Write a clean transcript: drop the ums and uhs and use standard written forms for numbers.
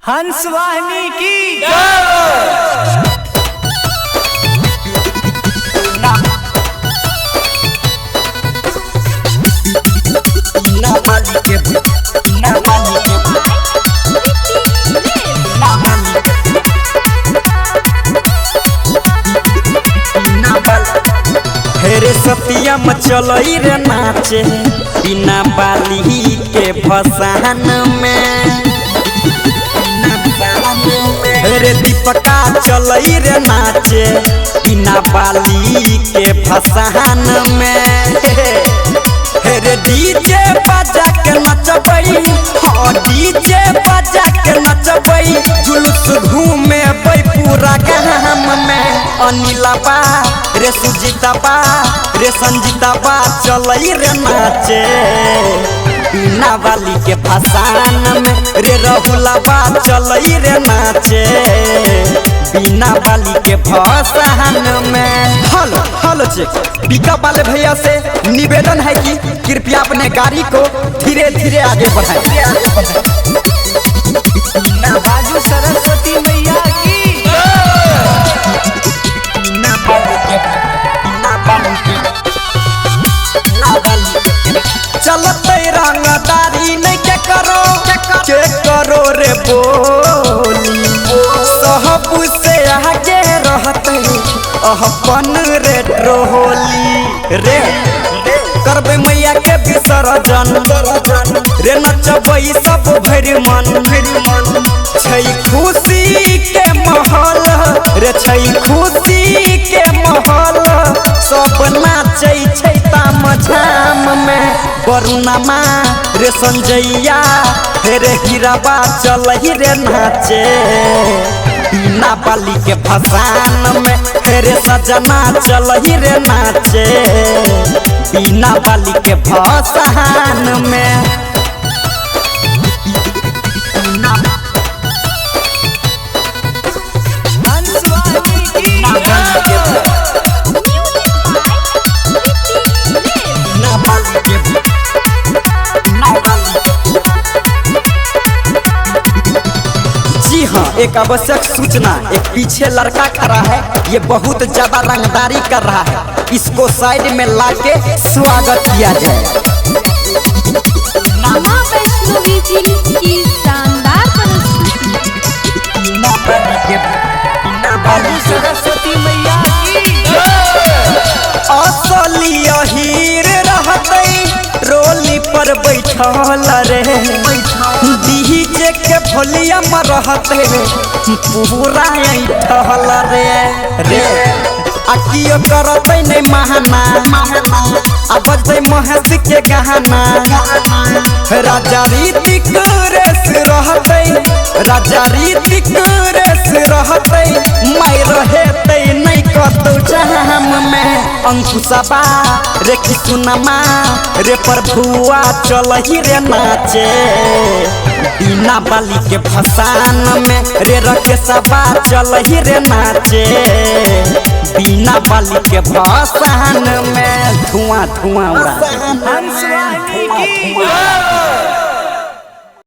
हंस वाहिनी की हेरे सतियम चलई रे नाचे बिना बाली के फसान में। हेरे दीपका चलई रे नाचे बिना बाली के फसान में। हेरे डीजे बजा के नचबई, हाँ डीजे बजा के नचबई, जुलूस घूमे बई पूरा गाम में। अनिलबा रे सुजीतबा रे संजीतबा चलई रे नाचे बिना बाली के फसान में। रे राहुलबा चलई रे नाचे बिना बाली के फसान में। हेलो हेलो चेक पिकअप वाले भैया से निवेदन है कि कृपया अपने गाड़ी को धीरे धीरे आगे बढ़ाएं। बाजू सरस्वती मैया की चलते रंगदारी नहीं के करो रे बोली। सहब से आगे रहते अपन रे ड्रोली। रे करबे मैया के विसर्जन रे नचबई सब भरि मन। छै खुशी के माहौल रे छै खुशी के माहौल। सब नाचै छै ताम झाम में। वरुणमा रे संजैया रे हीराबा चलही रे नाचे बिना बाली के फसान में। रे सजना चलही रे नाचे बिना बाली के फसान में। हंस वाहिनी की जी हाँ, एक आवश्यक सूचना, एक पीछे लड़का खड़ा है, ये बहुत ज्यादा रंगदारी कर रहा है, इसको साइड में लाके स्वागत किया जाए। मां वैष्णवी जी की शानदार प्रस्तुति। बाजू सरस्वती मैया की असली हीर रहते रोली पर बैठल रे। डीजे के वॉल्यूम रहते पूरा ऐठल रे। अकियो करते नहीं महाना आ बजते महेश के गहना। राजा रीतिक रेस रहते राजा रीतिक रेस रहते मैं रहते नहीं कतो जाम में। अंकुशबा रे किसुनमा रे प्रभुआ चलही रे नाचे बिना बाली के फसान में। रे रकेशबा चलही रे नाचे बिना बाली के फसान में। धुआं धुआं उड़ा हंस वाहिनी की